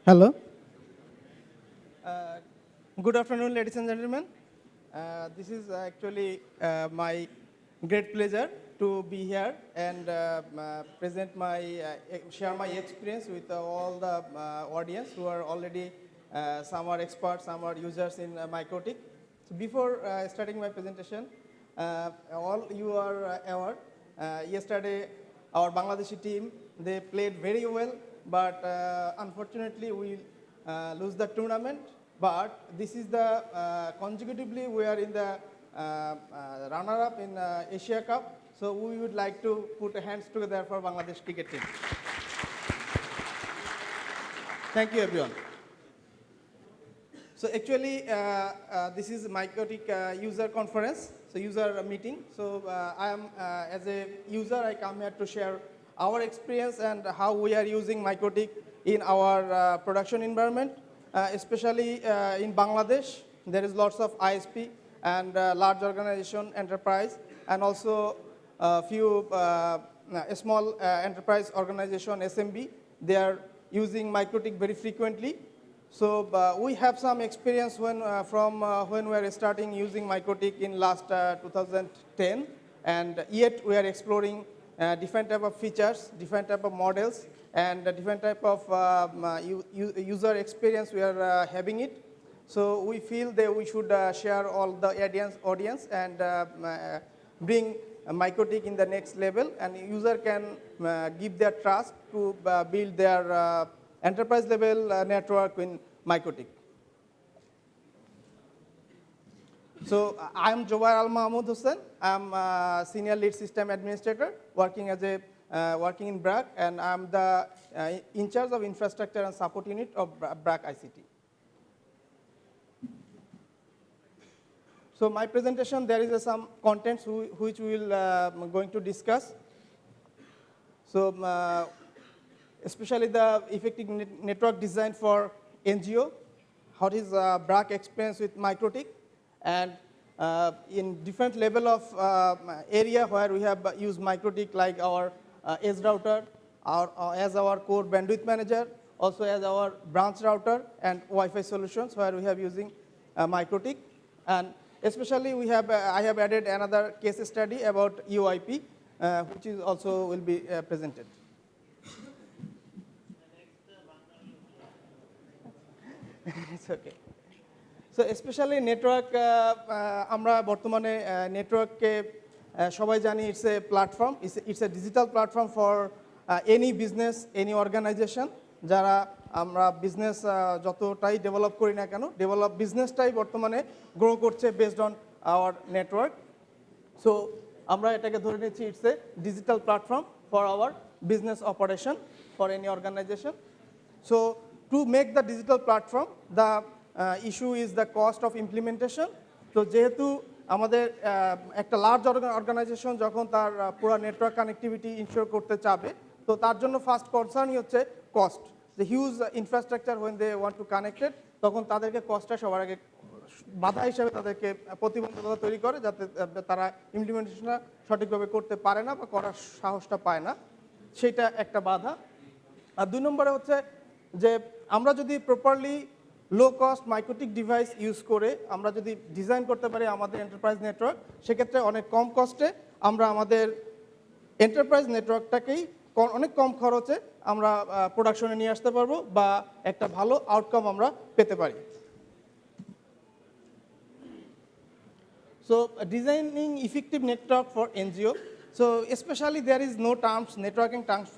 Hello. Uh, Good afternoon, ladies and gentlemen. This is actually my great pleasure to be here and present share my experience with all the audience who are already some are experts, some are users in Mycotic. So before starting my presentation, all you are aware. Yesterday, our Bangladeshi team they played very well, but unfortunately we lose the tournament. But this is the consecutively we are in the runner-up in Asia Cup. So we would like to put hands together for Bangladesh cricket team. Thank you, everyone. So actually, this is Mycotic user conference, so user meeting. So I am, as a user, I come here to share our experience and how we are using Mycotic in our production environment, especially in Bangladesh. There is lots of ISP and large organization, enterprise, and also a few small enterprise organization, SMB. They are using Mycotic very frequently. So we have some experience from when we were starting using Mycotic in last 2010, and yet we are exploring different type of features, different type of models, and different type of user experience we are having it. So we feel that we should share all the audience and bring Mycotic in the next level, and user can give their trust to build their enterprise level network in Mycotic. So I am Jobar Al Mahmoud Hussain. I am senior lead system administrator working working in BRAC, and I am the in charge of infrastructure and support unit of BRAC ICT. So my presentation, there is some contents which we will going to discuss. So especially the effective network design for NGO, how is BRAC experience with Mycotic, and in different level of area where we have used Mycotic, like our edge router, as our core bandwidth manager, also as our branch router and Wi-Fi solutions where we have using Mycotic. And especially I have added another case study about UIP, which is also will be presented. It's okay. So especially network, আমরা বর্তমানে নেটওয়ার্ককে সবাই জানি it's a platform, it's a digital platform for any business, any organization. যারা আমরা business যতটাই develop করি না কেন, বিজনেসটাই বর্তমানে গ্রো করছে based on our network. So আমরা এটাকে ধরে নিচ্ছি it's a digital platform for our business operation for any organization. So to make the digital platform, the issue is the cost of implementation. তো যেহেতু আমাদের একটা লার্জ অর্গানাইজেশন যখন তার পুরো নেটওয়ার্ক কানেক্টিভিটি ইনশিওর করতে চাবে, তো তার জন্য ফার্স্ট কনসার্নই হচ্ছে কস্ট। যে huge infrastructure when they want to connect it, তখন তাদেরকে কস্টটা সবার আগে বাধা হিসাবে তাদেরকে প্রতিবন্ধকতা তৈরি করে, যাতে তারা ইমপ্লিমেন্টেশনটা সঠিকভাবে করতে পারে না বা করার সাহসটা পায় না, সেটা একটা বাধা। আর 2 নম্বরে হচ্ছে যে আমরা যদি properly low cost Mycotic device use করে আমরা যদি ডিজাইন করতে পারি আমাদের এন্টারপ্রাইজ নেটওয়ার্ক, সেক্ষেত্রে অনেক কম কস্টে আমরা আমাদের এন্টারপ্রাইজ নেটওয়ার্কটাকেই অনেক কম খরচে আমরা প্রোডাকশনে নিয়ে আসতে পারবো বা একটা ভালো আউটকাম আমরা পেতে পারি। So designing effective network for NGO. So especially there is no networking terms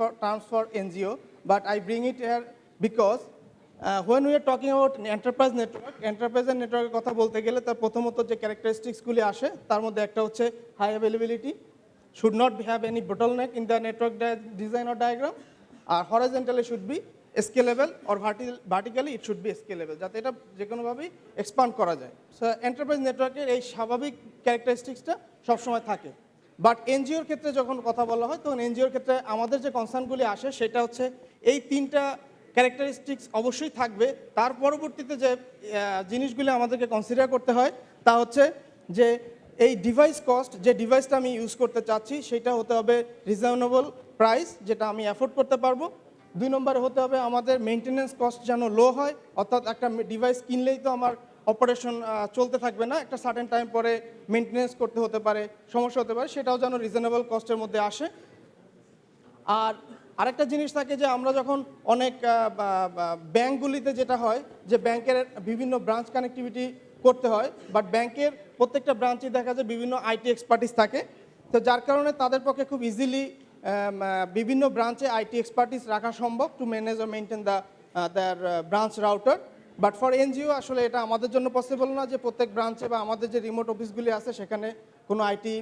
for NGO, but I bring it here because when we are talking about enterprise network কথা বলতে গেলে তার প্রথমত যে ক্যারেক্টারিস্টিক্সগুলি আসে তার মধ্যে একটা হচ্ছে high availability, should not have any bottleneck in the network design or diagram, আর horizontally should be scalable or vertically it should be scalable, যাতে এটা যে কোনোভাবেই এক্সপান্ড করা যায়। সো এন্টারপ্রাইজ নেটওয়ার্কের এই স্বাভাবিক ক্যারেক্টারিস্টিক্সটা সবসময় থাকে। বাট এনজিওর ক্ষেত্রে যখন কথা বলা হয় তখন এনজিওর ক্ষেত্রে আমাদের যে কনসার্নগুলি আসে সেটা হচ্ছে এই 3টা ক্যারেক্টারিস্টিক্স অবশ্যই থাকবে। তার পরবর্তীতে যে জিনিসগুলি আমাদেরকে কনসিডার করতে হয় তা হচ্ছে যে এই ডিভাইস কস্ট, যে ডিভাইসটা আমি ইউজ করতে চাচ্ছি সেটা হতে হবে রিজনেবল প্রাইস, যেটা আমি অ্যাফোর্ড করতে পারবো। 2 নম্বরে হতে হবে আমাদের মেনটেন্যান্স কস্ট যেন লো হয়, অর্থাৎ একটা ডিভাইস কিনলেই তো আমার অপারেশন চলতে থাকবে না, একটা সার্টেন টাইম পরে মেনটেন্যান্স করতে হতে পারে, সমস্যা হতে পারে, সেটাও যেন রিজনেবল কস্টের মধ্যে আসে। আর আরেকটা জিনিস থাকে যে আমরা যখন অনেক ব্যাংকগুলিতে যেটা হয় যে ব্যাংকের বিভিন্ন ব্রাঞ্চ কানেক্টিভিটি করতে হয়, বাট ব্যাংকের প্রত্যেকটা ব্রাঞ্চে দেখা যায় বিভিন্ন আইটি এক্সপার্টিস থাকে, তো যার কারণে তাদের পক্ষে খুব ইজিলি বিভিন্ন ব্রাঞ্চে আইটি এক্সপার্টিস রাখা সম্ভব টু ম্যানেজ ও maintain their branch router. But for NGO আসলে এটা আমাদের জন্য পসিবল না যে প্রত্যেক ব্রাঞ্চে বা আমাদের যে রিমোট অফিসগুলি আছে সেখানে কোনো আইটি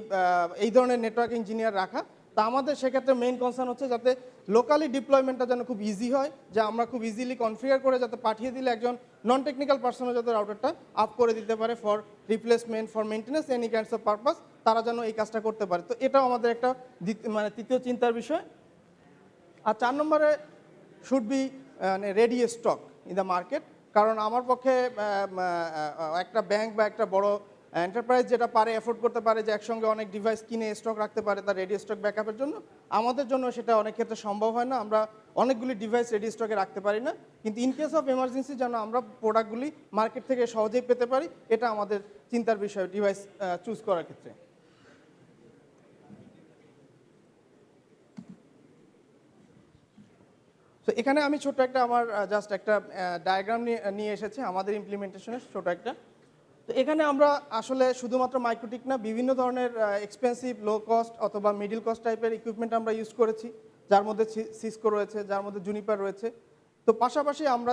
এই ধরনের নেটওয়ার্ক ইঞ্জিনিয়ার রাখা। তা আমাদের সেক্ষেত্রে মেইন কনসার্ন হচ্ছে যাতে লোকালি ডিপ্লয়মেন্টটা যেন খুব ইজি হয়, যে আমরা খুব ইজিলি কনফিগার করে যাতে পাঠিয়ে দিলে একজন নন টেকনিক্যাল পার্সনের যাতে রাউটারটা আপ করে দিতে পারে for replacement, for maintenance, any kinds of purpose, তারা যেন এই কাজটা করতে পারে। তো এটাও আমাদের একটা মানে তৃতীয় চিন্তার বিষয়। আর 4 নম্বরে should be ready stock in the market, কারণ আমার পক্ষে একটা ব্যাংক বা একটা বড় এন্টারপ্রাইজ যেটা পারে এফোর্ড করতে পারে যে একসঙ্গে অনেক ডিভাইস কিনে স্টক রাখতে পারে তার রেডি স্টক ব্যাকআপের জন্য, আমাদের জন্য সেটা অনেক ক্ষেত্রে সম্ভব হয় না, আমরা অনেকগুলি ডিভাইস রেডি স্টকে রাখতে পারি না। কিন্তু ইন কেস অফ এমার্জেন্সি যেন আমরা প্রোডাক্টগুলি মার্কেট থেকে সহজেই পেতে পারি, এটা আমাদের চিন্তার বিষয় ডিভাইস চুজ করার ক্ষেত্রে। তো এখানে আমি ছোট একটা আমার জাস্ট একটা ডায়াগ্রাম নিয়ে এসেছি আমাদের ইমপ্লিমেন্টেশনের ছোট একটা। তো এখানে আমরা আসলে শুধুমাত্র মাইক্রোটিক না, বিভিন্ন ধরনের এক্সপেন্সিভ, লো কস্ট অথবা মিডিল কস্ট টাইপের ইকুইপমেন্ট আমরা ইউজ করেছি, যার মধ্যে সিসকো রয়েছে, যার মধ্যে জুনিপার রয়েছে। তো পাশাপাশি আমরা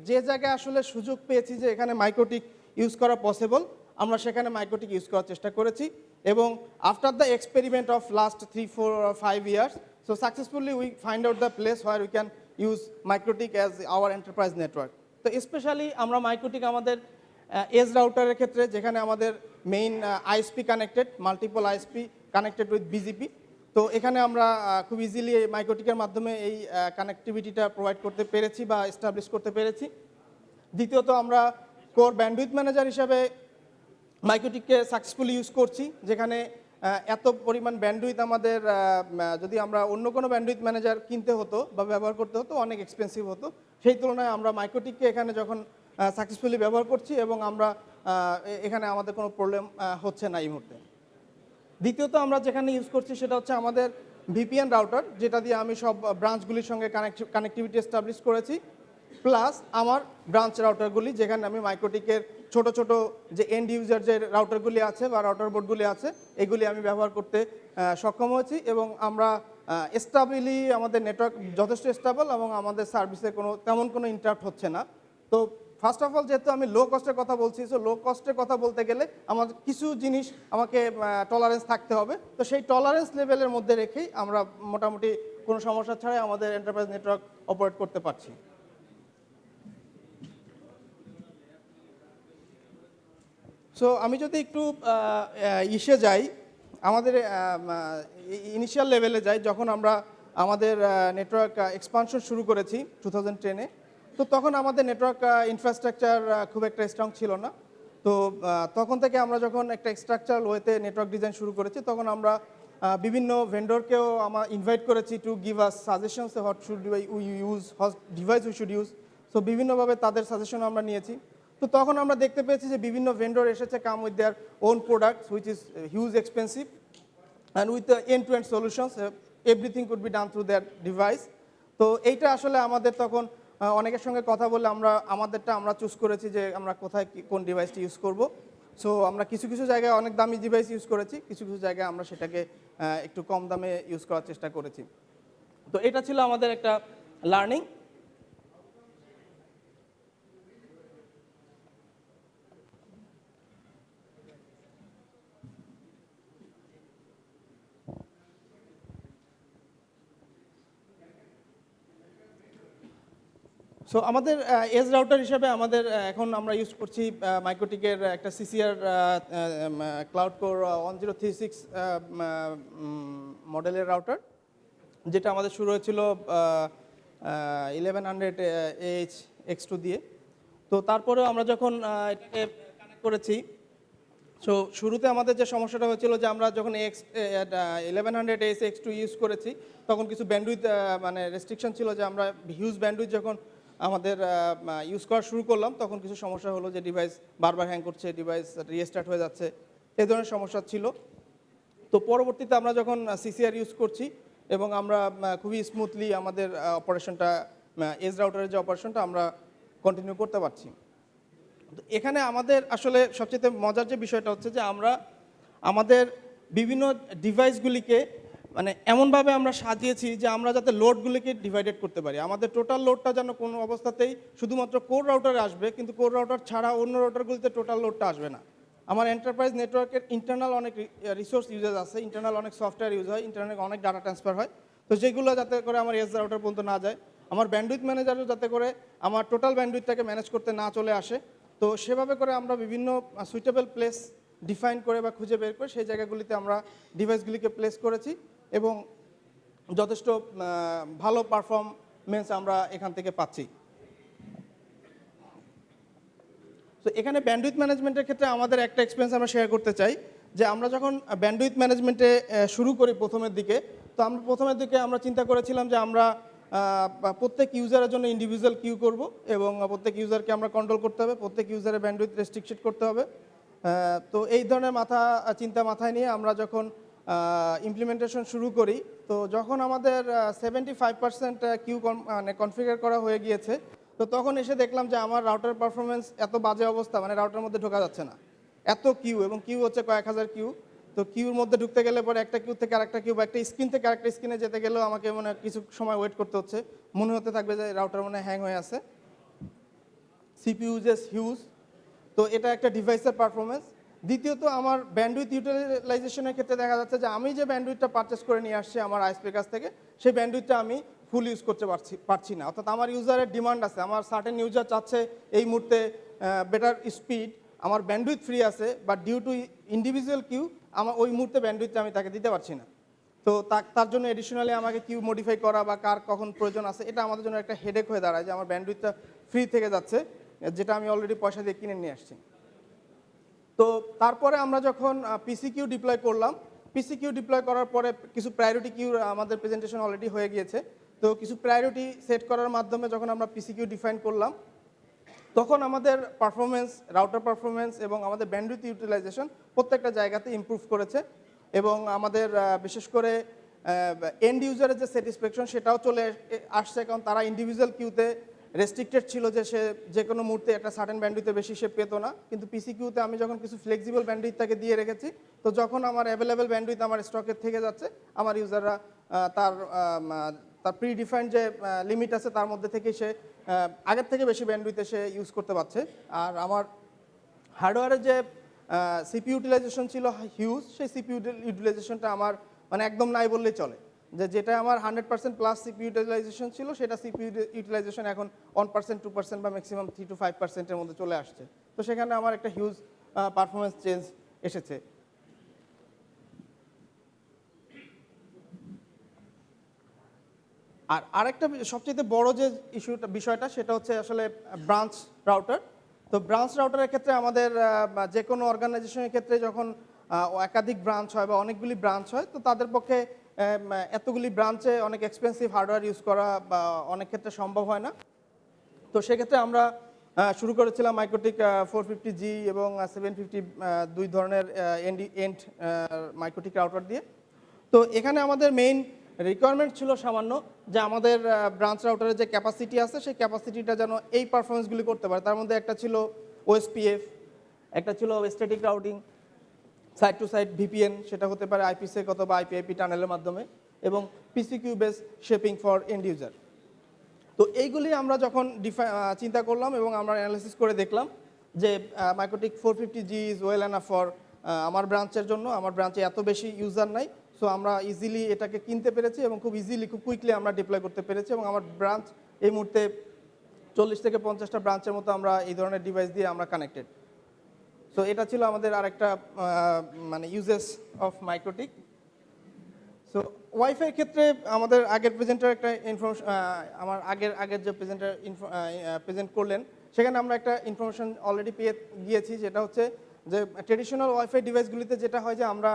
যে জায়গায় আসলে সুযোগ পেয়েছি যে এখানে মাইক্রোটিক ইউজ করা পসিবল, আমরা সেখানে মাইক্রোটিক ইউজ করার চেষ্টা করেছি। এবং after the experiment of last 3, 4 or 5 years, so successfully we find out the place where we can use MikroTik as our enterprise network. তো স্পেশালি আমরা মাইক্রোটিক আমাদের এজ রাউটারের ক্ষেত্রে, যেখানে আমাদের main ISP connected, multiple ISP connected with BGP, তো এখানে আমরা খুব ইজিলি মাইক্রোটিকের মাধ্যমে এই কানেক্টিভিটিটা প্রোভাইড করতে পেরেছি বা এস্টাবলিশ করতে পেরেছি। দ্বিতীয়ত আমরা কোর ব্যান্ডউইথ ম্যানেজার হিসাবে মাইক্রোটিককে সাকসেসফুলি ইউজ করছি, যেখানে এত পরিমাণ ব্যান্ডউইথ আমাদের যদি আমরা অন্য কোনো ব্যান্ডউইথ ম্যানেজার কিনতে হতো বা ব্যবহার করতে হতো অনেক এক্সপেন্সিভ হতো, সেই তুলনায় আমরা মাইক্রোটিককে এখানে যখন সাকসেসফুলি ব্যবহার করছি এবং আমরা এখানে আমাদের কোনো প্রবলেম হচ্ছে না এই মুহূর্তে। দ্বিতীয়ত আমরা যেখানে ইউজ করছি সেটা হচ্ছে আমাদের ভিপিএন রাউটার, যেটা দিয়ে আমি সব ব্রাঞ্চগুলির সঙ্গে কানেক্টিভিটি এস্টাবলিশ করেছি, প্লাস আমার ব্রাঞ্চ রাউটারগুলি, যেখানে আমি মাইক্রোটিকের ছোট ছোট যে এন্ড ইউজার যে রাউটারগুলি আছে বা রাউটার বোর্ডগুলি আছে এগুলি আমি ব্যবহার করতে সক্ষম হয়েছি। এবং আমরা স্টাবিলি আমাদের নেটওয়ার্ক যথেষ্ট স্টেবল এবং আমাদের সার্ভিসে তেমন কোনো ইন্টারাপ্ট হচ্ছে না। তো ফার্স্ট অফ অল, যেহেতু আমি লো কস্টের কথা বলছি, সো লো কস্টের কথা বলতে গেলে আমাদের কিছু জিনিস আমাকে টলারেন্স থাকতে হবে। তো সেই টলারেন্স লেভেলের মধ্যে রেখেই আমরা মোটামুটি কোনো সমস্যা ছাড়াই আমাদের এন্টারপ্রাইজ নেটওয়ার্ক অপারেট করতে পারছি। সো আমি যদি একটু ইসে যাই, আমাদের ইনিশিয়াল লেভেলে যাই, যখন আমরা আমাদের নেটওয়ার্ক এক্সপানশন শুরু করেছি 2010-এ, তো তখন আমাদের নেটওয়ার্ক ইনফ্রাস্ট্রাকচার খুব একটা স্ট্রং ছিল না। তো তখন থেকে আমরা যখন একটা স্ট্রাকচারাল ওয়েতে নেটওয়ার্ক ডিজাইন শুরু করেছি, তখন আমরা বিভিন্ন ভেন্ডরকেও আমরা ইনভাইট করেছি to give us suggestions what should we use, what device we should use. So বিভিন্নভাবে তাদের সাজেশন আমরা নিয়েছি। তো তখন আমরা দেখতে পেয়েছি যে বিভিন্ন ভেন্ডর এসেছে come with their own products which is huge expensive and with end to end solutions, everything could be done through their device. তো এইটা আসলে আমাদের তখন অনেকের সঙ্গে কথা বলে আমাদেরটা আমরা চুজ করেছি যে আমরা কোথায় কোন ডিভাইসটি ইউজ করব। সো আমরা কিছু কিছু জায়গায় অনেক দামি ডিভাইস ইউজ করেছি, কিছু কিছু জায়গায় আমরা সেটাকে একটু কম দামে ইউজ করার চেষ্টা করেছি। তো এটা ছিল আমাদের একটা লার্নিং। সো আমাদের এজ রাউটার হিসেবে আমাদের এখন আমরা ইউজ করছি মাইক্রোটিকের একটা সিসিআর ক্লাউড কোর 1036 মডেলের রাউটার, যেটা আমাদের শুরু হয়েছিল 1100 AH X2 দিয়ে। তো তারপরেও আমরা যখন এটাকে কানেক্ট করেছি সো শুরুতে আমাদের যে সমস্যাটা হয়েছিল যে আমরা যখন x 1100 S x to use করেছি তখন কিছু ব্যান্ডউইথ মানে রেস্ট্রিকশন ছিল যে আমরা হিউজ ব্যান্ডউইথ যখন আমাদের ইউজ করা শুরু করলাম তখন কিছু সমস্যা হলো যে ডিভাইস বারবার হ্যাং করছে, ডিভাইস রিস্টার্ট হয়ে যাচ্ছে, এই ধরনের সমস্যা ছিল। তো পরবর্তীতে আমরা যখন সিসিআর ইউজ করছি এবং আমরা খুবই স্মুথলি আমাদের অপারেশনটা এজ রাউটারের যে অপারেশনটা আমরা কন্টিনিউ করতে পারছি। তো এখানে আমাদের আসলে সবচেয়ে মজার যে বিষয়টা হচ্ছে যে আমরা আমাদের বিভিন্ন ডিভাইসগুলিকে মানে এমনভাবে আমরা সাজিয়েছি যে আমরা যাতে লোডগুলিকে ডিভাইডেড করতে পারি। আমাদের টোটাল লোডটা যেন কোনো অবস্থাতেই শুধুমাত্র কোর রাউটারে আসবে, কিন্তু কোর রাউটার ছাড়া অন্য রাউটারগুলিতে টোটাল লোডটা আসবে না। আমার এন্টারপ্রাইজ নেটওয়ার্কের ইন্টারনাল অনেক রিসোর্স ইউজেস আছে, ইন্টারনাল অনেক সফটওয়্যার ইউজ হয়, ইন্টারনাল অনেক ডাটা ট্রান্সফার হয়। তো যেগুলো যাতে করে আমার এজ রাউটার পর্যন্ত না যায়, আমার ব্যান্ডউইথ ম্যানেজারও যাতে করে আমার টোটাল ব্যান্ডউইথটাকে ম্যানেজ করতে না চলে আসে। তো সেভাবে করে আমরা বিভিন্ন সুইটেবল প্লেস ডিফাইন করে বা খুঁজে বের করে সেই জায়গাগুলিতে আমরা ডিভাইসগুলিকে প্লেস করেছি এবং যথেষ্ট ভালো পারফরমেন্স আমরা এখান থেকে পাচ্ছি। তো এখানে ব্যান্ডউইথ ম্যানেজমেন্টের ক্ষেত্রে আমাদের একটা এক্সপিরিয়েন্স আমরা শেয়ার করতে চাই যে আমরা যখন ব্যান্ডউইথ ম্যানেজমেন্টে শুরু করি প্রথমের দিকে, তো আমরা প্রথমের দিকে আমরা চিন্তা করেছিলাম যে আমরা প্রত্যেক ইউজারের জন্য ইন্ডিভিজুয়াল কিউ করব এবং প্রত্যেক ইউজারকে আমরা কন্ট্রোল করতে হবে, প্রত্যেক ইউজারের ব্যান্ডউইথ রেস্ট্রিকশন করতে হবে। তো এই ধরনের চিন্তা মাথায় নিয়ে আমরা যখন ইমপ্লিমেন্টেশন শুরু করি, তো যখন আমাদের 75% কিউ মানে কনফিগার করা হয়ে গিয়েছে, তো তখন এসে দেখলাম যে আমার রাউটার পারফরমেন্স এত বাজে অবস্থা, মানে রাউটারের মধ্যে ঢোকা যাচ্ছে না, এত কিউ এবং কিউ হচ্ছে কয়েক হাজার কিউ। তো কিউর মধ্যে ঢুকতে গেলে পরে একটা কিউ থেকে আরেকটা কিউ বা একটা স্ক্রিন থেকে আরেকটা স্ক্রিনে যেতে গেলেও আমাকে মানে কিছু সময় ওয়েট করতে হচ্ছে, মনে হতে থাকবে যে রাউটার মনে হ্যাং হয়ে আছে। সিপিইউ ইউজেস হিউজ, তো এটা একটা ডিভাইসের পারফরমেন্স। দ্বিতীয়ত আমার ব্যান্ডউইথ ইউটিলাইজেশনের ক্ষেত্রে দেখা যাচ্ছে যে আমি যে ব্যান্ডউইথটা পারচেস করে নিয়ে আসছি আমার আইএসপির কাছ থেকে, সেই ব্যান্ডউইথটা আমি ফুল ইউজ করতে পারছি না। অর্থাৎ আমার ইউজারের ডিমান্ড আছে, আমার সার্টেন ইউজার চাচ্ছে এই মুহূর্তে বেটার স্পিড, আমার ব্যান্ডউইথ ফ্রি আছে, but due to individual queue আমার ওই মুহূর্তে ব্যান্ডউইথটা আমি তাকে দিতে পারছি না। তো তার জন্য এডিশনালি আমাকে কিউ মডিফাই করা বা কার কখন প্রয়োজন আছে, এটা আমাদের জন্য একটা হেডেক হয়ে দাঁড়ায় যে আমার ব্যান্ডউইথটা ফ্রি থেকে যাচ্ছে, যেটা আমি অলরেডি পয়সা দিয়ে কিনে নিয়ে আসছি। তো তারপরে আমরা যখন পিসি কিউ ডিপ্লয় করলাম, পিসি কিউ ডিপ্লয় করার পরে কিছু প্রায়োরিটি কিউ আমাদের প্রেজেন্টেশন অলরেডি হয়ে গিয়েছে। তো কিছু প্রায়োরিটি সেট করার মাধ্যমে যখন আমরা পিসি কিউ ডিফাইন করলাম, তখন আমাদের পারফরমেন্স, রাউটার পারফরমেন্স এবং আমাদের ব্যান্ডউইথ ইউটিলাইজেশন প্রত্যেকটা জায়গাতে ইমপ্রুভ করেছে এবং আমাদের বিশেষ করে এন্ড ইউজারের যে স্যাটিসফ্যাকশন সেটাও চলে আসছে, কারণ তারা ইন্ডিভিজুয়াল কিউতে রেস্ট্রিক্টেড ছিল যে সে যে কোনো মুহূর্তে একটা সার্টেন ব্যান্ডউইথে বেশি সে পেতো না, কিন্তু পিসি কিউতে আমি যখন কিছু ফ্লেক্সিবল ব্যান্ডউইথ তাকে দিয়ে রেখেছি, তো যখন আমার অ্যাভেলেবেল ব্যান্ডউইথ আমার স্টকে থেকে যাচ্ছে, আমার ইউজাররা তার প্রি ডিফাইন্ড যে লিমিট আছে তার মধ্যে থেকে সে আগের থেকে বেশি ব্যান্ডউইথে সে ইউজ করতে পারছে। আর আমার হার্ডওয়্যারের যে সিপি ইউটিলাইজেশন ছিল হিউজ, সেই সিপি ইউটিলাইজেশনটা আমার মানে একদম নাই বললেই চলে, যেটা আমার 100% প্লাস সিপি ইউটিলাইজেশন ছিল, সেটা সিপি ইউটিলাইজেশন এখন 1%, 2% বা ম্যাক্সিমাম 3 to 5%-এর মধ্যে চলে আসছে। তো সেখানে আমার একটা হিউজ পারফরমেন্স চেঞ্জ এসেছে। আর আরেকটা সবচেয়ে বড় যে বিষয়টা সেটা হচ্ছে আসলে ব্রাঞ্চ রাউটার। তো ব্রাঞ্চ রাউটারের ক্ষেত্রে আমাদের যে কোনো অর্গানাইজেশনের ক্ষেত্রে যখন একাধিক ব্রাঞ্চ হয় বা অনেকগুলি ব্রাঞ্চ হয়, তো তাদের পক্ষে এতগুলি ব্রাঞ্চে অনেক এক্সপেন্সিভ হার্ডওয়্যার ইউজ করা বা অনেক ক্ষেত্রে সম্ভব হয় না। তো সেক্ষেত্রে আমরা শুরু করেছিলাম মাইক্রোটিক 450G এবং 750, দুই ধরনের এন্ড মাইক্রোটিক রাউটার দিয়ে। তো এখানে আমাদের মেইন রিকোয়ারমেন্ট ছিল সামান্য, যে আমাদের ব্রাঞ্চ রাউটারের যে ক্যাপাসিটি আছে সেই ক্যাপাসিটিটা যেন এই পারফরমেন্সগুলি করতে পারে। তার মধ্যে একটা ছিল ওএসপিএফ, একটা ছিল static routing, side to side VPN, সেটা হতে পারে আইপিসেক অথবা আইপিআইপি টানেলের মাধ্যমে, এবং PCQ base shaping for end user. তো এইগুলি আমরা যখন চিন্তা করলাম এবং আমরা অ্যানালাইসিস করে দেখলাম যে MikroTik 450G is well enough for আমার ব্রাঞ্চের জন্য। আমার ব্রাঞ্চে এত বেশি ইউজার নাই, সো আমরা ইজিলি এটাকে কিনতে পেরেছি এবং খুব ইজিলি খুব কুইকলি আমরা ডিপ্লয় করতে পেরেছি এবং আমার ব্রাঞ্চ এই মুহূর্তে 40 থেকে 50টা ব্রাঞ্চের মতো আমরা এই ধরনের ডিভাইস দিয়ে আমরা কানেক্টেড। সো এটা ছিল আমাদের আরেকটা মানে ইউজেস অফ মাইক্রোটিক। সো ওয়াইফাইয়ের ক্ষেত্রে আমাদের আগের প্রেজেন্টার একটা ইনফরমেশন, আমার আগের যে প্রেজেন্টার প্রেজেন্ট করলেন, সেখানে আমরা একটা ইনফরমেশন অলরেডি পেয়ে গিয়েছি, যেটা হচ্ছে যে ট্রেডিশনাল ওয়াইফাই ডিভাইসগুলিতে যেটা হয় যে আমরা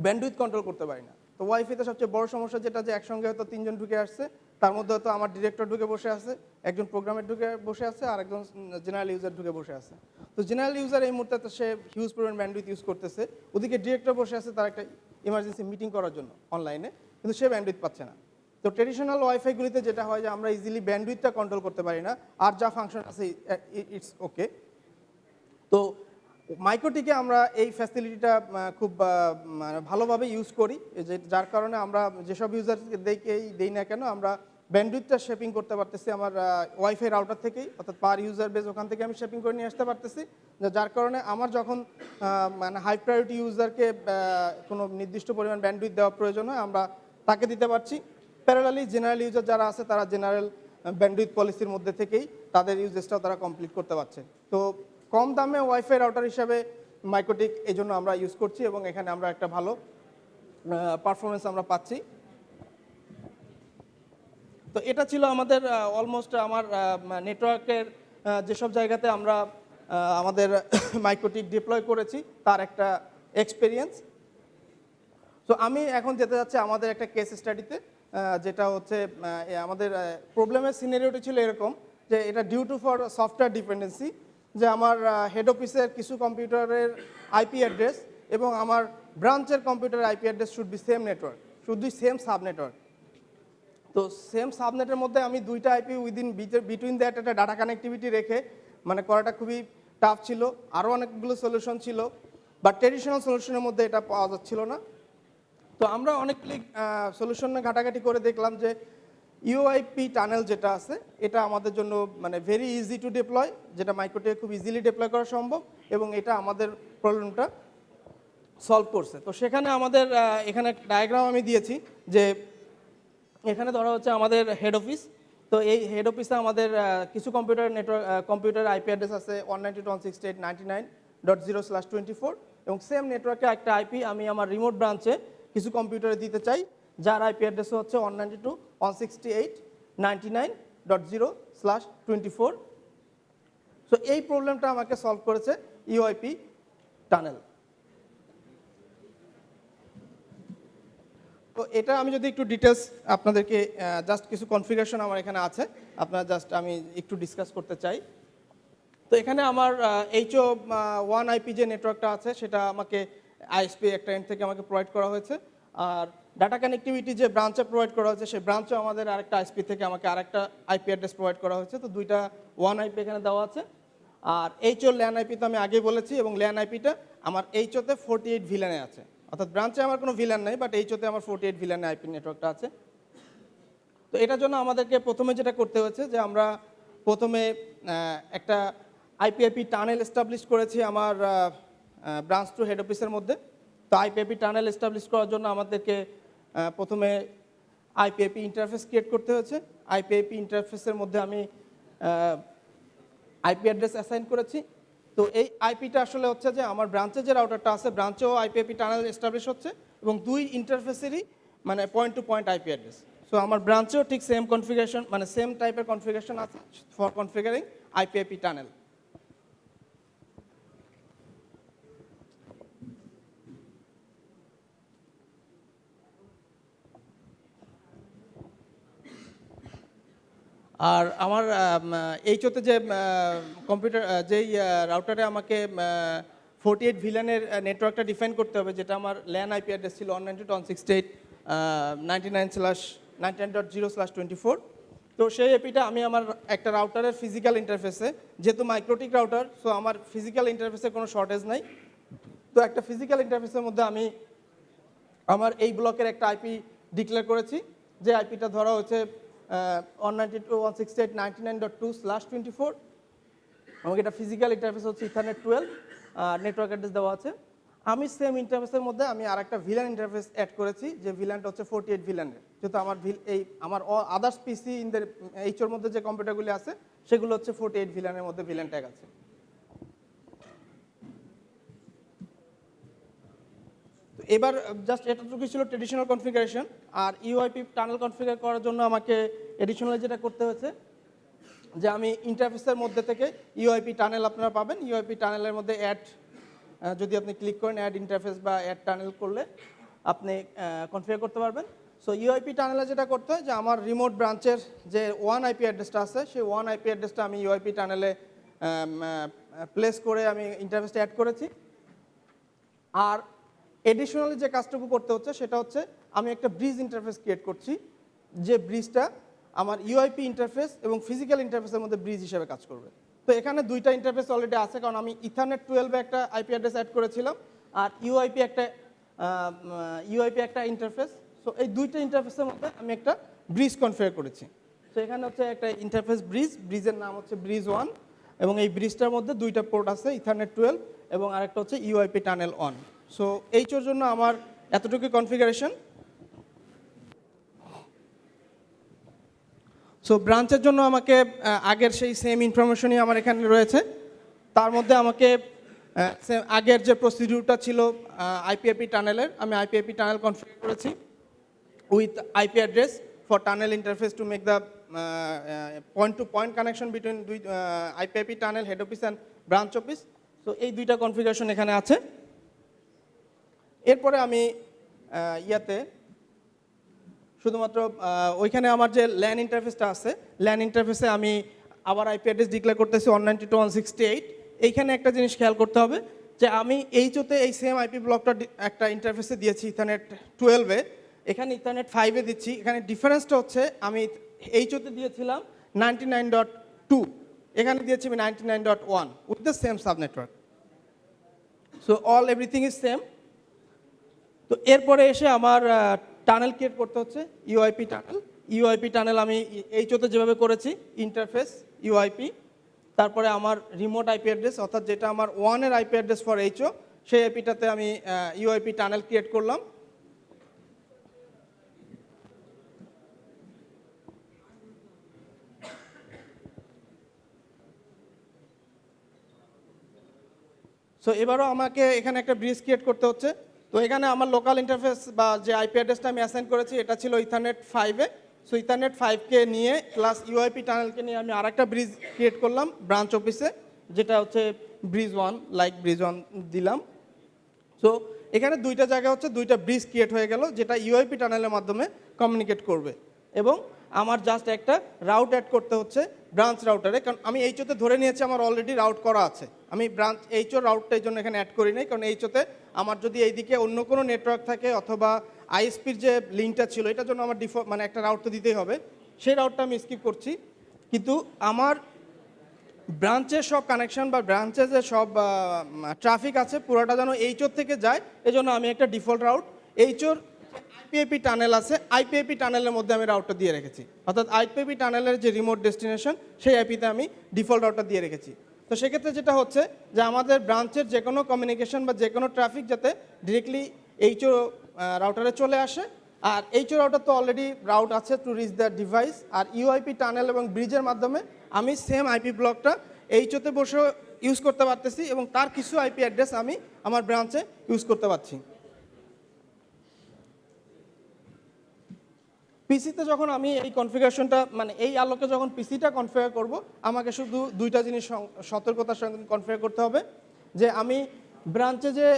ব্যান্ডউইথ কন্ট্রোল করতে পারি না। তো ওয়াইফাইতে সবচেয়ে বড় সমস্যা যেটা যে একসঙ্গে হয়তো 3 জন ঢুকে আসছে, তার মধ্যে হয়তো আমার ডিরেক্টর ঢুকে বসে আছে, একজন প্রোগ্রামের ঢুকে বসে আছে, আর একজন জেনারেল ইউজার ঢুকে বসে আছে। তো জেনারেল ইউজার এই মুহূর্তে তো সে হিউজ পরিমাণ ব্যান্ডউইথ ইউজ করতেছে, ওদিকে ডিরেক্টর বসে আছে তার একটা ইমার্জেন্সি মিটিং করার জন্য অনলাইনে, কিন্তু সে ব্যান্ডউইথ পাচ্ছে না। তো ট্রেডিশনাল ওয়াইফাইগুলিতে যেটা হয় যে আমরা ইজিলি ব্যান্ডউইথটা কন্ট্রোল করতে পারি না, আর যা ফাংশন আছে ইটস ওকে। তো মাইক্রোটিকে আমরা এই ফ্যাসিলিটিটা খুব মানে ভালোভাবে ইউজ করি, যে যার কারণে আমরা যেসব ইউজারকে দেই না কেন আমরা ব্যান্ডউইথটা শেপিং করতে পারতেছি আমার ওয়াইফাই রাউটার থেকেই, অর্থাৎ পার ইউজার বেস ওখান থেকে আমি শেপিং করে নিয়ে আসতে পারতেছি, যার কারণে আমার যখন মানে হাই প্রায়োরিটি ইউজারকে কোনো নির্দিষ্ট পরিমাণ ব্যান্ডউইথ দেওয়া প্রয়োজন হয় আমরা তাকে দিতে পারছি। প্যারালালি জেনারেল ইউজার যারা আছে তারা জেনারেল ব্যান্ডউইথ পলিসির মধ্যে থেকেই তাদের ইউজেসটাও তারা কমপ্লিট করতে পারছে। তো কম দামে ওয়াইফাই রাউটার হিসাবে মাইক্রোটিক এই জন্য আমরা ইউজ করছি এবং এখানে আমরা একটা ভালো পারফরমেন্স আমরা পাচ্ছি। তো এটা ছিল আমাদের অলমোস্ট আমার নেটওয়ার্কের যেসব জায়গাতে আমরা আমাদের মাইক্রোটিক ডিপ্লয় করেছি তার একটা এক্সপিরিয়েন্স। তো আমি এখন যেতে যাচ্ছি আমাদের একটা কেস স্টাডিতে, যেটা হচ্ছে আমাদের প্রবলেমের সিনারিওটি ছিল এরকম যে এটা due to for software dependency, যে আমার হেড অফিসের কিছু কম্পিউটারের আইপি অ্যাড্রেস এবং আমার ব্রাঞ্চের কম্পিউটারের IP address should be same network, should be same sub network. তো সেম সাবনেটের মধ্যে আমি দুইটা আইপি বিটুইন দ্যাট একটা ডাটা কানেক্টিভিটি রেখে মানে করাটা খুবই টাফ ছিল। আরও অনেকগুলো সলিউশন ছিল, বাট ট্রেডিশনাল সলিউশনের মধ্যে এটা পাওয়া যাচ্ছিল না। তো আমরা অনেকগুলি সলিউশনে ঘাটাঘাটি করে দেখলাম যে ইউআইপি টানেল যেটা আছে এটা আমাদের জন্য মানে ভেরি ইজি টু ডিপ্লয়, যেটা মাইক্রোটিকে খুব ইজিলি ডিপ্লয় করা সম্ভব এবং এটা আমাদের প্রবলেমটা সলভ করছে। তো সেখানে আমাদের এখানে ডায়াগ্রাম আমি দিয়েছি যে এখানে ধরা হচ্ছে আমাদের হেড অফিস। তো এই হেড অফিসে আমাদের কিছু কম্পিউটার আইপি অ্যাড্রেস আছে 192.168.99.0/24 এবং সেম নেটওয়ার্কে একটা আইপি আমি আমার রিমোট ব্রাঞ্চে কিছু কম্পিউটারে দিতে চাই, যার আইপি অ্যাড্রেস হচ্ছে 192.168.99.0/24। সো এই প্রবলেমটা আমাকে সলভ করেছে ইউআইপি টানেল। তো এটা আমি যদি একটু ডিটেলস আপনাদেরকে জাস্ট কিছু কনফিগারেশন আমার এখানে আছে, আপনারা জাস্ট আমি একটু ডিসকাস করতে চাই। তো এখানে আমার এইচও 1 আইপি যে নেটওয়ার্কটা আছে সেটা আমাকে আইএসপি একটা এন্ড থেকে আমাকে প্রোভাইড করা হয়েছে, আর ডাটা কানেক্টিভিটি যে ব্রাঞ্চে প্রোভাইড করা হয়েছে সেই ব্রাঞ্চও আমাদের আরেকটা আইএসপি থেকে আমাকে আরেকটা আইপি অ্যাড্রেস প্রোভাইড করা হয়েছে। তো দুইটা 1 আইপি এখানে দেওয়া আছে। আর এইচও ল্যান আইপি তো আমি আগেই বলেছি, এবং ল্যান আইপিটা আমার এইচওতে 48 ভিলানে আছে, অর্থাৎ ব্রাঞ্চে আমার কোনো ভিলান নাই, বাট এইচওতে আমার 48 ভিলানে আইপি নেটওয়ার্কটা আছে। তো এটার জন্য আমাদেরকে প্রথমে যেটা করতে হয়েছে যে আমরা প্রথমে একটা আইপি টানেল এস্টাবলিশ করেছি আমার ব্রাঞ্চ টু হেড অফিসের মধ্যে। তো আইপি টানেল এস্টাবলিশ করার জন্য আমাদেরকে প্রথমে আইপি ইন্টারফেস ক্রিয়েট করতে হয়েছে। আইপি ইন্টারফেসের মধ্যে আমি আইপি অ্যাড্রেস অ্যাসাইন করেছি। তো এই আইপিটা আসলে হচ্ছে যে আমার ব্রাঞ্চে যে রাউটারটা আছে ব্রাঞ্চেও আইপি টানেল এস্টাবলিশ হচ্ছে এবং দুই ইন্টারফেসেরই মানে point to point IP address. So আমার ব্রাঞ্চেও ঠিক সেম কনফিগারেশন মানে সেম টাইপের কনফিগারেশন আছে ফর কনফিগারিং আইপি টানেল। আর আমার এইচওতে যে কম্পিউটার যেই রাউটারে আমাকে 48 ভিলানের নেটওয়ার্কটা ডিফাইন করতে হবে, যেটা আমার ল্যান আইপি অ্যাড্রেস ছিল 192.168.99.0/24। তো সেই এপিটা আমি আমার একটা রাউটারের ফিজিক্যাল ইন্টারফেসে, যেহেতু মাইক্রোটিক রাউটার সো আমার ফিজিক্যাল ইন্টারফেসে কোনো শর্টেজ নাই। তো একটা ফিজিক্যাল ইন্টারফেসের মধ্যে আমি আমার এই ব্লকের একটা আইপি ডিক্লেয়ার করেছি, যে আইপিটা ধরা হচ্ছে 192.168.99.2/24 আমাকে এটা ফিজিক্যাল ইন্টারফেস হচ্ছে ইথারনেট 12 নেটওয়ার্ক অ্যাড্রেস দেওয়া আছে। আমি সেম ইন্টারফেসের মধ্যে আমি আরেকটা ভিলান ইন্টারফেস অ্যাড করেছি, যে ভিলানটা হচ্ছে 48 ভিলানের, যেহেতু আমার আমার আদার্স পিসি ইন দ্য এইচওর মধ্যে যে কম্পিউটারগুলি আছে সেগুলো হচ্ছে 48 ভিলানের মধ্যে ভিলান ট্যাগ আছে। এবার জাস্ট এতটুকুই ছিল ট্রেডিশনাল কনফিগারেশন। আর ইউআইপি টানেল কনফিগার করার জন্য আমাকে এডিশনালি যেটা করতে হয়েছে যে আমি ইন্টারফেসের মধ্যে থেকে ইউআইপি টানেল আপনারা পাবেন, ইউআইপি টানেলের মধ্যে অ্যাড যদি আপনি ক্লিক করেন অ্যাড ইন্টারফেস বা অ্যাড টানেল করলে আপনি কনফিগার করতে পারবেন। সো ইউআইপি টানেলে যেটা করতে হয় যে আমার রিমোট ব্রাঞ্চের যে ওয়ান আইপি অ্যাড্রেসটা আছে সেই ওয়ান আইপি অ্যাড্রেসটা আমি ইউআইপি টানেলে প্লেস করে আমি ইন্টারফেসটা অ্যাড করেছি। আর এডিশনালি যে কাজটুকু করতে হচ্ছে সেটা হচ্ছে আমি একটা ব্রিজ ইন্টারফেস ক্রিয়েট করছি, যে ব্রিজটা আমার ইউআইপি ইন্টারফেস এবং ফিজিক্যাল ইন্টারফেসের মধ্যে ব্রিজ হিসেবে কাজ করবে। তো এখানে দুইটা ইন্টারফেস অলরেডি আছে, কারণ আমি ইথারনেট 12 একটা আইপি অ্যাড্রেস অ্যাড করেছিলাম আর ইউআইপি একটা ইন্টারফেস। সো এই দুইটা ইন্টারফেসের মধ্যে আমি একটা ব্রিজ কনফিগার করেছি। তো এখানে হচ্ছে একটা ইন্টারফেস ব্রিজের নাম হচ্ছে ব্রিজ 1 এবং এই ব্রিজটার মধ্যে দুইটা পোর্ট আছে, ইথারনেট 12 এবং আরেকটা হচ্ছে ইউআইপি টানেল অন। সো এইচোর জন্য আমার এতটুকু কনফিগারেশন। সো ব্রাঞ্চের জন্য আমাকে আগের সেই সেম ইনফরমেশনই আমার এখানে রয়েছে। তার মধ্যে আমাকে আগের যে প্রসিডিউরটা ছিল আইপিআইপি টানেলের, আমি আইপিআইপি টানেল কনফিগার করেছি with IP address for tunnel interface to make the point to point connection between IPIP tunnel head office and branch office. So এই দুইটা কনফিগারেশন এখানে আছে। এরপরে আমি ইয়াতে শুধুমাত্র ওইখানে আমার যে ল্যান ইন্টারফেসটা আছে, ল্যান ইন্টারফেসে আমি আবার আইপি অ্যাড্রেস ডিক্লেয়ার করতেছি 192.168। এইখানে একটা জিনিস খেয়াল করতে হবে যে আমি এইচওতে এই সেম আইপি ব্লকটা একটা ইন্টারফেসে দিয়েছি ইথারনেট 12-এ, এখানে ইথারনেট 5-এ দিচ্ছি। এখানে ডিফারেন্সটা হচ্ছে আমি এইচওতে দিয়েছিলাম 99.2, এখানে দিয়েছি আমি 99.1 with the same sub network. So everything is same. তো এরপরে এসে আমার টানেল ক্রিয়েট করতে হচ্ছে ইউআইপি টানেল আমি এইচওতে যেভাবে করেছি ইন্টারফেস ইউআইপি, তারপরে আমার রিমোট আইপি অ্যাড্রেস অর্থাৎ যেটা আমার 1-এর আইপি অ্যাড্রেস ফর এইচও, সেই আইপিটাতে আমি ইউআইপি টানেল ক্রিয়েট করলাম। সো এবারও আমাকে এখানে একটা ব্রিজ ক্রিয়েট করতে হচ্ছে। তো এখানে আমার লোকাল ইন্টারফেস বা যে আইপি অ্যাড্রেসটা আমি অ্যাসাইন করেছি এটা ছিল ইথারনেট 5-এ। সো ইথারনেট 5কে নিয়ে প্লাস ইউআইপি টানেলকে নিয়ে আমি আরেকটা ব্রিজ ক্রিয়েট করলাম ব্রাঞ্চ অফিসে, যেটা হচ্ছে ব্রিজ 1, ব্রিজ 1 দিলাম। সো এখানে দুইটা জায়গা হচ্ছে দুইটা ব্রিজ ক্রিয়েট হয়ে গেল যেটা ইউআইপি টানেলের মাধ্যমে কমিউনিকেট করবে। এবং আমার জাস্ট একটা রাউট অ্যাড করতে হচ্ছে ব্রাঞ্চ রাউটারে, কারণ আমি এইচওতে ধরে নিয়েছি আমার অলরেডি রাউট করা আছে। আমি ব্রাঞ্চ এইচও রাউটটা এই জন্য এখানে অ্যাড করি নাই, কারণ এইচওতে আমার যদি এইদিকে অন্য কোনো নেটওয়ার্ক থাকে অথবা আইএসপির যে লিঙ্কটা ছিল এটার জন্য আমার মানে একটা রাউট তো দিতেই হবে, সেই রাউটটা আমি স্কিপ করছি। কিন্তু আমার ব্রাঞ্চের সব কানেকশন বা ব্রাঞ্চে যে সব ট্রাফিক আছে পুরোটা যেন এইচওর থেকে যায়, এজন্য আমি একটা ডিফল্ট রাউট এইচওর আইপিআইপি টানেল আছে আইপিআইপি টানেলের মধ্যে আমি রাউটটা দিয়ে রেখেছি, অর্থাৎ আইপিআইপি টানেলের যে রিমোট ডেস্টিনেশন সেই আইপিতে আমি ডিফল্ট রাউটটা দিয়ে রেখেছি। তো সেক্ষেত্রে যেটা হচ্ছে যে আমাদের ব্রাঞ্চের যে কোনো কমিউনিকেশন বা যে কোনো ট্রাফিক যাতে ডিরেক্টলি এইচও রাউটারে চলে আসে। আর এইচও রাউটার তো অলরেডি রাউট আছে টু রিচ দ্য ডিভাইস, আর ইউআইপি টানেল এবং ব্রিজের মাধ্যমে আমি সেম আইপি ব্লকটা এইচওতে বসে ইউজ করতে পারতেছি এবং তার কিছু আইপি অ্যাড্রেস আমি আমার ব্রাঞ্চে ইউজ করতে পারছি। পিসিতে যখন আমি এই কনফিগারেশনটা মানে এই আলোকে যখন পিসিটা কনফিগার করব, আমাকে শুধু দুইটা জিনিস সতর্কতার সঙ্গে কনফিগার করতে হবে যে আমি ব্রাঞ্চে যে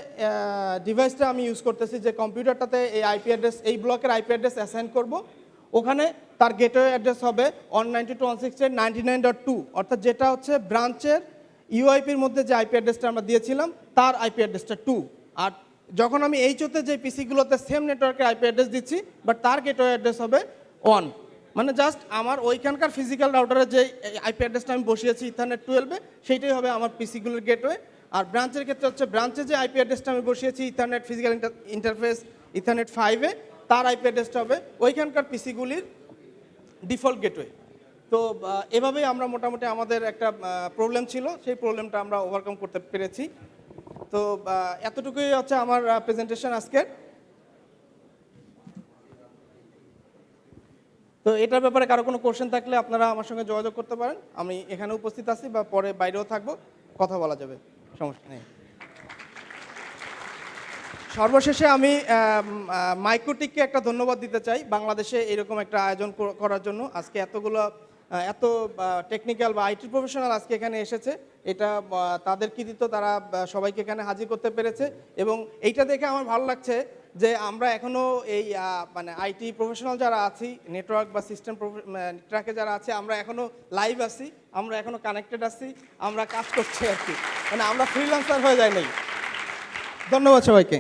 ডিভাইসটা আমি ইউজ করতেছি, যে কম্পিউটারটাতে এই আইপি অ্যাড্রেস এই ব্লকের আইপি অ্যাড্রেস অ্যাসাইন করব, ওখানে তার গেটওয়ে অ্যাড্রেস হবে 192.168.99.2, অর্থাৎ যেটা হচ্ছে ব্রাঞ্চের ইউআইপির মধ্যে যে আইপি অ্যাড্রেসটা আমরা দিয়েছিলাম তার আইপি অ্যাড্রেসটা 2। আর যখন আমি এইচওতে যে পিসিগুলোতে সেম নেটওয়ার্কের আইপি অ্যাড্রেস দিচ্ছি বাট তার গেটওয়ে অ্যাড্রেস হবে 1, মানে জাস্ট আমার ওইখানকার ফিজিক্যাল রাউটারে যে আইপি অ্যাড্রেসটা আমি বসিয়েছি ইথারনেট 12-এ সেইটাই হবে আমার পিসিগুলোর গেটওয়ে। আর ব্রাঞ্চের ক্ষেত্রে হচ্ছে ব্রাঞ্চে যে আইপি অ্যাড্রেসটা আমি বসিয়েছি ইথারনেট ফিজিক্যাল ইন্টারফেস ইথারনেট 5-এ তার আইপি অ্যাড্রেসটা হবে ওইখানকার পিসিগুলির ডিফল্ট গেটওয়ে। তো এভাবেই আমরা মোটামুটি আমাদের একটা প্রবলেম ছিল সেই প্রবলেমটা আমরা ওভারকাম করতে পেরেছি। তো এতটুকুই হচ্ছে আমার প্রেজেন্টেশন আজকের। তো এটার ব্যাপারে কারো কোনো কোশ্চেন থাকলে আপনারা আমার সঙ্গে যোগাযোগ করতে পারেন, আমি এখানে উপস্থিত আছি বা পরে বাইরেও থাকবো, কথা বলা যাবে, সমস্যা নেই। সর্বশেষে আমি মাইক্রোটিককে একটা ধন্যবাদ দিতে চাই বাংলাদেশে এরকম একটা আয়োজন করার জন্য। আজকে এতগুলো এত টেকনিক্যাল বা আইটি প্রফেশনাল আজকে এখানে এসেছে, এটা তাদের কৃতিত্ব, তারা সবাইকে এখানে হাজির করতে পেরেছে। এবং এইটা দেখে আমার ভালো লাগছে যে আমরা এখনও এই মানে আইটি প্রফেশনাল যারা আছি, নেটওয়ার্ক বা সিস্টেম ট্র্যাকে যারা আছে, আমরা এখনও লাইভ আছি, আমরা এখনও কানেক্টেড আছি, আমরা কাজ করছি আর কি, মানে আমরা ফ্রিল্যান্সার হয়ে যাই নাই। ধন্যবাদ সবাইকে।